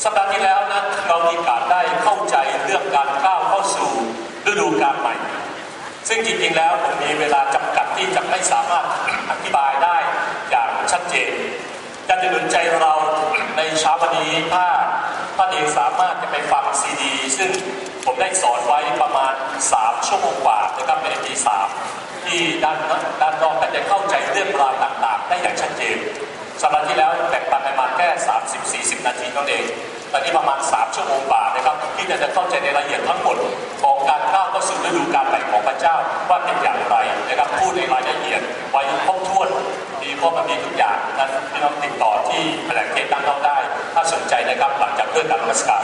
สัปดาห์ที่แล้วนะเรามีการได้เข้าใจเรื่องการก้าวเข้าสู่ฤดูกาลใหม่ซึ่งจริงๆแล้วผมมีเวลาจำกัดที่จะไม่สามารถอธิบายได้อย่างชัดเจนการจะหนุนใจเราในเช้าวันนี้ถ้าท่านเองสามารถจะไปฟังซีดีซึ่งผมได้สอนไว้ประมาณ3 ชั่วโมงกว่านะครับในปี3ที่ด้านนอกแต่จะเข้าใจเรื่องราวต่างๆได้อย่างชัดเจนสัปดาห์ที่แล้วแบ่งปันประมาณแค่30-40 นาทีนั่นเองตอนนี้ประมาณ3 ชั่วโมงกว่านะครับที่จะเข้าใจในรายละเอียดทั้งหมดของการก้าวเข้าสู่ฤดูกาลใหม่ของพระเจ้าว่าเป็นอย่างไรนะครับพูดในรายละเอียดไว้ครบถ้วนมีข้อมันมีทุกอย่างนั้นพี่น้องติดต่อที่แถลงเทศด้านนอกได้ถ้าสนใจนะครับหลังจากเรื่องการนมัสการ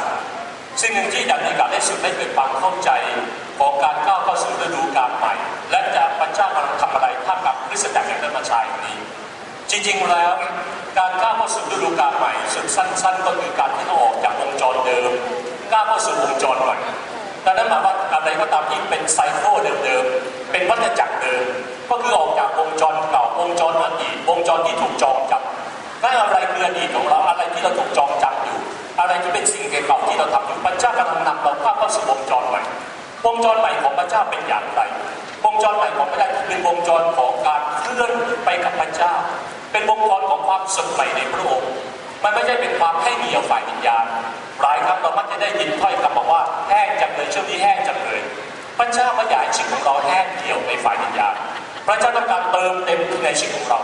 สิ่งหนึ่งที่อยากมีการได้สุดได้เกิดความเข้าใจของการก้าวเข้าสู่ฤดูกาลใหม่และจะพระเจ้ากำลังทำอะไรท่ามกลางคริสตจักรแห่งธรรมชาตินี้จริงๆแล้วการก้าวเข้าสู่ฤดูกาลใหม่สุดสั้นๆก็คือการที่ต้องออกจากวงจรเดิมก้าวเข้าสู่วงจรใหม่ดังนั้นหมายว่าอะไรก็ตามที่เป็นไซเคิลเดิมๆเป็นวัฏจักรเดิมก็คือออกจากวงจรเก่าวงจรอดีตวงจรที่ถูกจองจำนั่นอะไรคืออดีตของเราอะไรที่เราถูกจองจำอยู่อะไรที่เป็นสิ่งเก่าที่เราทำอยู่พระเจ้ากำลังนำเราเข้าสู่วงจรใหม่วงจรใหม่ของพระเจ้าเป็นอย่างไรวงจรใหม่ของพระเจ้าเป็นวงจรของการเคลื่อนไปกับพระเจ้าเป็นวงจรของความสุขใหม่ในพระองค์มันไม่ใช่เป็นความแห้งเหี่ยวฝ่ายวิญญาณหลายครั้งเรามักจะได้ยินถ้อยคำบอกว่าแห้งจังเลยช่วงนี้แห้งจังเลยพระเจ้าไม่อยากให้ชีวิตของเราแห้งเหี่ยวในฝ่ายวิญญาณพระเจ้าต้องการเติมเต็มในชีวิตของเรา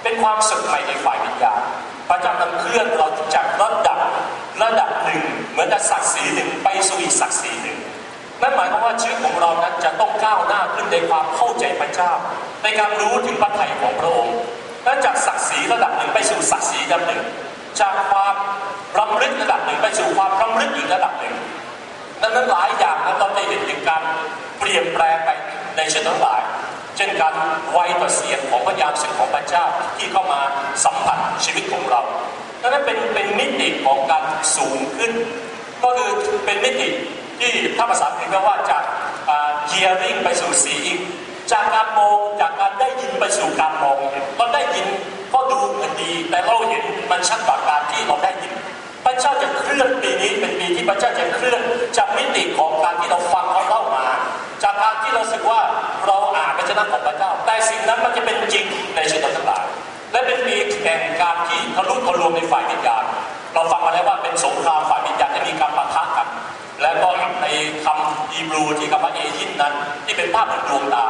เป็นความสุขใหม่ในฝ่ายวิญญาณพระเจ้านำเคลื่อนเราจากระดับหนึ่งเหมือนกับศักดิ์ศรีหนึ่งไปสู่อีกศักดิ์ศรีหนึ่งนั่นหมายความว่าชีวิตของเรานั้นจะต้องก้าวหน้าขึ้นในความเข้าใจพระเจ้าในการรู้ถึงพระทัยของพระองค์และจากศักดิ์ศรีระดับหนึ่งไปสู่ศักดิ์ศรีระดับหนึ่งจากความรำลึกระดับหนึ่งไปสู่ความรำลึกอีกระดับหนึ่งดังนั้นหลายอย่างนั้นเราได้เห็นถึงการเปลี่ยนแปลงไปในชีวิตทั้งหลายเช่นการไวต่อเสียงของพระยามเสียงของพระเจ้าที่เข้ามาสัมผัสชีวิตของเราดังนั้นเป็นมิติของการสูงขึ้นก็คือเป็นมิติที่ถ้าภาษาอังกฤษเรียกว่าจากhearing ไปสู่ seeing จากการมองจากการได้ยินไปสู่การมองเราได้ยินก็ดูเหมือนดีแต่เราเห็นมันชัดกว่าการที่เราได้ยินพระเจ้าจะเคลื่อนปีนี้เป็นปีที่พระเจ้าจะเคลื่อนจากมิติของการที่เราฟังเขาเล่ามาจากการที่เราสึกว่าเราอ่านพระเจ้าของพระเจ้าแต่สิ่งนั้นมันจะเป็นจริงในชีวิตทั้งหลายและเป็นปีแห่งการที่ทะลุทะลวงในฝ่ายวิญญาณเราฟังมาแล้วว่าเป็นสงครามฝ่ายวิญญาณที่มีการปะทะกันและก็ในคำฮีบรูที่คำว่าเอยินนั้นที่เป็นภาพเหมือนดวงตา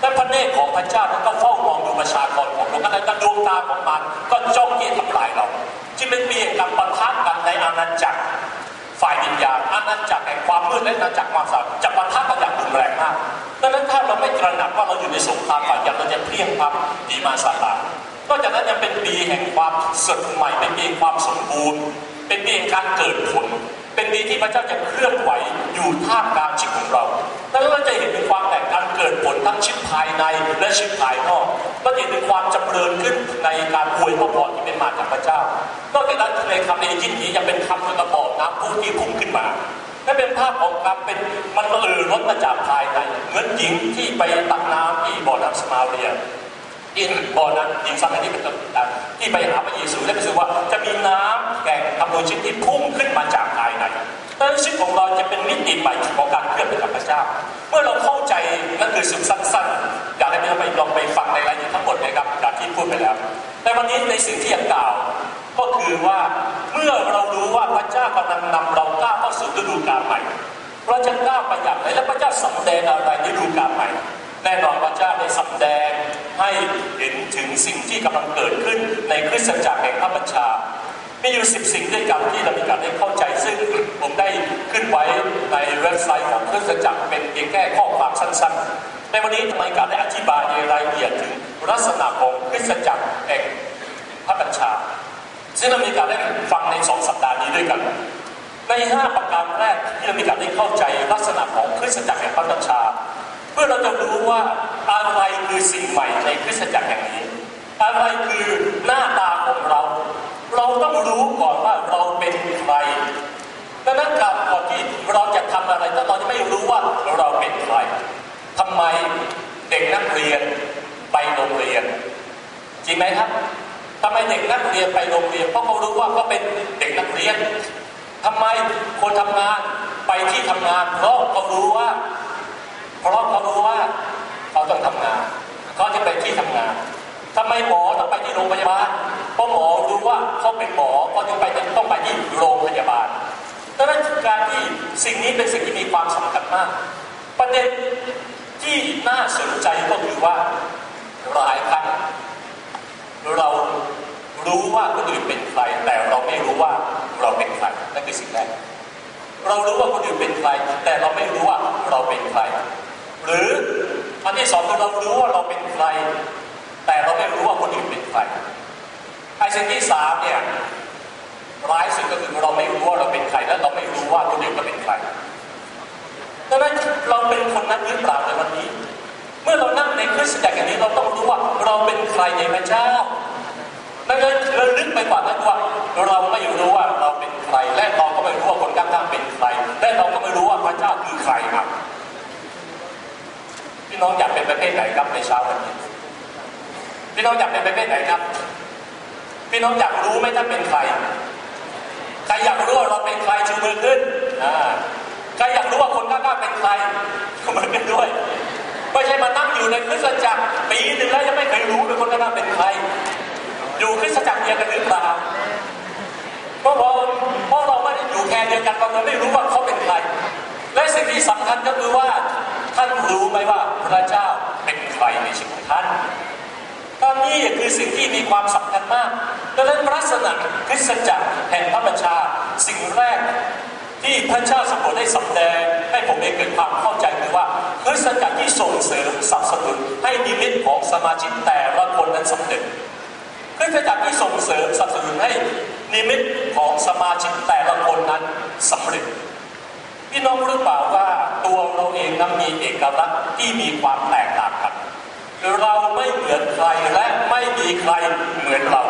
และพระเนตรของพระเจ้านั้นก็เฝ้ามองดูประชากรของโลกนั้นแต่ดวงตาของมันก็จ้องที่ทำลายเราที่เป็นปีแห่งการปะทะกันในอาณาจักรฝ่ายวิญญาณอาณาจักรแห่งความมืดและอาณาจักรความสว่างจะปะทะกันอย่างรุนแรงมากดังนั้นถ้าเราไม่ตระหนักว่าเราอยู่ในสงครามฝ่ายวิญญาณเราจะเพลียงพล้ำดีมาซาตานนอกจากนั้นยังเป็นปีแห่งความสดใหม่เป็นปีแห่งความสมบูรณ์เป็นปีแห่งการเกิดผลเป็นปีที่พระเจ้าจะเคลื่อนไหวอยู่ท่ามกลางชีวิตของเราแล้วเราจะเห็นถึงความแตกต่างเกิดผลทั้งชีวิตภายในและชีวิตภายนอกก็เห็นถึงความจำเริญขึ้นในการอวยพรที่เป็นมาจากพระเจ้านอกจากนั้นในคำในยินนี้ยังเป็นคำกระบอกน้ำพุที่พุ่งขึ้นมาและเป็นภาพของการเป็นมันล้นมาจากภายในเหมือนหญิงที่ไปตักน้ำที่บ่อน้ำสมาเรียที่บ่อนั้นหญิงสมัยนี้เป็นต้นที่ไปหาพระเยซูและไปรู้ว่าจะมีน้ำแห่งอำนวยชีวิตที่พุ่งขึ้นมาจากภายในดังนั้นชีวิตของเราจะเป็นมิติใหม่ของการเคลื่อนไปกับพระเจ้าเมื่อเราเข้าใจนั่นคือสิ่งสั้นๆอยากให้เราไปลองไปฟังในรายละเอียดทั้งหมดนะครับจากที่พูดไปแล้วแต่วันนี้ในสิ่งที่อยากกล่าวก็คือว่าเมื่อเรารู้ว่าพระเจ้ากำลังนำเราก้าวเข้าสู่ฤดูกาลใหม่เราจะก้าวไปอย่างไรและพระเจ้าสำแดงอะไรในฤดูกาลใหม่แน่นอนพระเจ้าได้สำแดงให้เห็นถึงสิ่งที่กำลังเกิดขึ้นในคริสตจักรแห่งพระบัญชามีอยู่10 สิ่งด้วยกันที่เรามีการได้เข้าใจซึ่งผมได้ขึ้นไว้ในเว็บไซต์ของคริสตจักรเป็นเพียงแค่ข้อความสั้นๆในวันนี้ทำไมการได้อธิบายในรายละเอียดถึงลักษณะของคริสตจักรแห่งพระบัญชาซึ่งเรามีการได้ฟังใน2 สัปดาห์นี้ด้วยกันใน5 ประการแรกที่เรามีการได้เข้าใจลักษณะของคริสตจักรแห่งพระบัญชาเพื่อเราจะรู้ว่าอะไรคือสิ่งใหม่ในคริสตจักรแห่งนี้อะไรคือหน้าตาของเราต้องรู้ก่อนว่าเราเป็นใครดังนั้นก่อนที่เราจะทำอะไรถ้าเราจะไม่รู้ว่าเราเป็นใครทำไมเด็กนักเรียนไปโรงเรียนจริงไหมครับทำไมเด็กนักเรียนไปโรงเรียนเพราะเขารู้ว่าเขาเป็นเด็กนักเรียน ทำไมคนทำงานไปที่ทำงานเพราะเขารู้ว่าเขาต้องทำงานเขาจะไปที่ทำงานทำไมหมอต้องไปที่โรงพยาบาลเพราะหมอรู้ว่าเขาเป็นหมอเขาต้องไปที่โรงพยาบาลดังนั้นการที่สิ่งนี้เป็นสิ่งที่มีความสำคัญมากประเด็นที่น่าสนใจก็คือว่าหลายครั้งเรารู้ว่าคนอื่นเป็นใครแต่เราไม่รู้ว่าเราเป็นใครนั่นคือสิ่งแรกเรารู้ว่าคนอื่นเป็นใครแต่เราไม่รู้ว่าเราเป็นใครหรืออันที่สองคือเรารู้ว่าเราเป็นใครแต่เราไม่รู้ว่าคนอื่นเป็นใครไอ้สิ่งที่สามเนี่ยร้ายสุดก็คือเราไม่รู้ว่าเราเป็นใครและเราไม่รู้ว่าคนอื่นก็เป็นใครดังนั้นเราเป็นคนนั้นหรือเปล่าในวันนี้เมื่อเรานั่งในคริสตจักรอย่างนี้เราต้องรู้ว่าเราเป็นใครในพระเจ้าดังนั้นเราลึกไปกว่านั้นว่าเราไม่รู้ว่าเราเป็นใครและเราก็ไม่รู้ว่าคนข้างๆเป็นใครและเราก็ไม่รู้ว่าพระเจ้าคือใครครับพี่น้องอยากเป็นประเภทไหนครับในเช้าวันนี้พี่น้องอยากเป็นประเภทไหนครับพี่น้องอยากรู้ไหมท่านเป็นใครใครอยากรู้ว่าเราเป็นใครชูมือขึ้นใครอยากรู้ว่าคนข้างๆเป็นใครชูมือขึ้นด้วยไม่ใช่มานั่งอยู่ในคริสตจักรปีหนึ่งแล้วยังไม่เคยรู้เลยคนข้างๆเป็นใครอยู่คริสตจักรเดียวกันหรือเปล่าเพราะเราไม่ได้อยู่แค่เดียวกันเราไม่รู้ว่าเขาเป็นใครและสิ่งที่สำคัญก็คือว่าท่านรู้ไหมว่าพระเจ้าเป็นใครในชีวิตของท่านตอนนี้คือสิ่งที่มีความสำคัญมากดังนั้นลักษณะคริสตจักรแห่งพระบัญชาสิ่งแรกที่พระเจ้าทรงโปรดได้สำแดงให้ผมได้เกิดความเข้าใจคือว่าคริสตจักรที่ส่งเสริมสนับสนุนให้นิมิตของสมาชิกแต่ละคนนั้นสำเร็จคริสตจักรที่ส่งเสริมสนับสนุนให้นิมิตของสมาชิกแต่ละคนนั้นสำเร็จพี่น้องรู้เปล่าว่าตัวเราเองนั้นมีเอกลักษณ์ที่มีความแตกต่างกันเราไม่เหมือนใครและไม่มีใครเหมือนเรา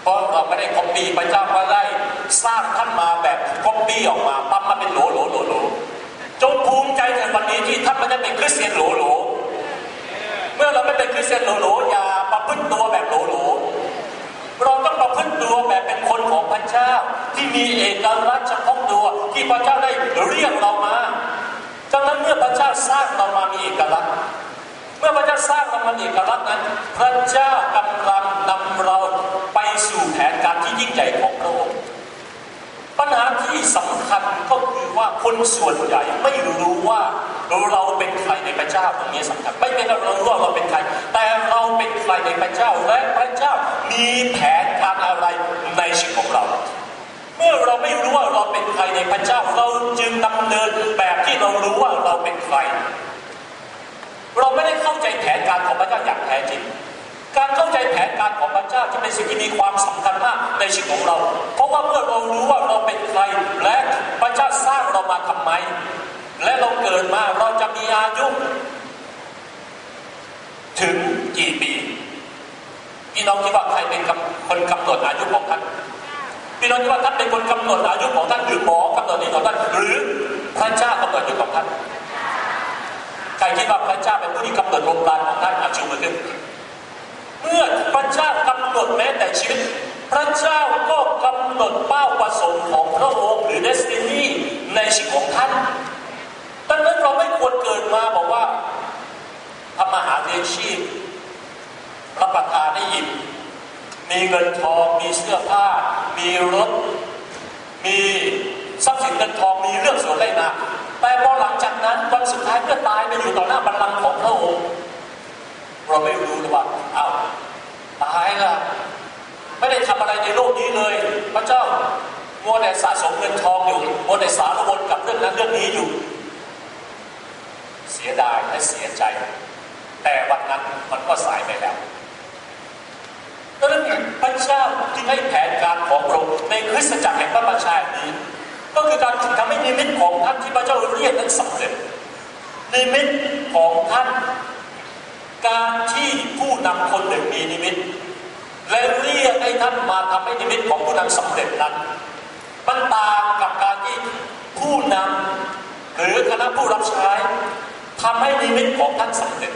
เพราะเราไม่ได้คอปปี้พระเจ้าไม่ได้สร้างท่านมาแบบคอปปี้ออกมาปั๊มมาเป็นโหลจงภูมิใจในวันนี้ที่ท่านไม่ได้เป็นคริสเตียนโหลเมื่อเราไม่เป็นคริสเตียนโหลอย่าประพฤติตัวแบบโหลเราต้องประพฤติตัวแบบเป็นคนของพระเจ้าที่มีเอกลักษณ์เฉพาะตัวที่พระเจ้าได้เรียกเรามาดังนั้นเมื่อพระเจ้าสร้างเรามามีเอกลักษณ์เมื่อพระเจ้าสร้างเรามามีเอกลักษณ์นั้นพระเจ้ากำลังนำเราไปสู่แผนการที่ยิ่งใหญ่ของพระองค์ปัญหาที่สำคัญก็คือว่าคนส่วนใหญ่ไม่รู้ว่าเราเป็นใครในพระเจ้าตรงนี้สำคัญไม่เป็นเรารู้ว่าเราเป็นใครแต่เราเป็นใครในพระเจ้าและพระเจ้ามีแผนการอะไรในชีวิตของเราเมื่อเราไม่รู้ว่าเราเป็นใครในพระเจ้าเราจึงดำเนินแบบที่เรารู้ว่าเราเป็นใครเราไม่ได้เข้าใจแผนการของพระเจ้าอย่างแท้จริงการเข้าใจแผนการของพระเจ้าจะเป็นสิ่งที่มีความสำคัญมากในชีวิตของเราเพราะว่าเมื่อเรารู้ว่าเราเป็นใครและพระเจ้าสร้างเรามาทำไมและเราเกิดมาเราจะมีอายุถึงกี่ปีพี่น้องคิดว่าใครเป็นคนกำหนดอายุของท่านพี่น้องคิดว่าท่านเป็นคนกำหนดอายุของท่านหรือหมอกำหนดอายุของท่านหรือพระเจ้ากำหนดอายุของท่านใครคิดว่าพระเจ้าเป็นผู้ที่กำหนดลมปราณของท่านชูมือขึ้นเมื่อพระเจ้ากำหนดแม้แต่ชีวิตพระเจ้าก็กำหนดเป้าประสงค์ของพระองค์หรือเดสตินีในชีวิตของท่านดังนั้นเราไม่ควรเกิดมาบอกว่าทำมาหาเลี้ยงชีพรับประทานได้อิ่มมีเงินทองมีเสื้อผ้ามีรถมีทรัพย์สินเงินทองมีเรื่องส่วนไรนะแต่พอหลังจากนั้นวันสุดท้ายเมื่อตายไปอยู่ต่อหน้าบัลลังก์ของพระองค์เราไม่รู้เลยว่าอ้าวตายละไม่ได้ทำอะไรในโลกนี้เลยพระเจ้ามัวแต่สะสมเงินทองอยู่มัวแต่สารวนกับเรื่องนั้นเรื่องนี้อยู่เสียดายและเสียใจแต่วันนั้นมันก็สายไปแล้วดังนั้นพระเจ้าที่ให้แผนการของพระองค์ในคริสตจักรแห่งพระบัญชานี้ก็คือการทำให้นิมิตของท่านที่พระเจ้าเรียกนั้นสำเร็จนิมิตของท่านการที่ผู้นำคนหนึ่งมีนิมิตและเรียกให้ท่านมาทำให้นิมิตของผู้นั้นสำเร็จนั้นมันต่างกับการที่ผู้นำหรือคณะผู้รับใช้ทำให้นิมิตของท่านสำเร็จ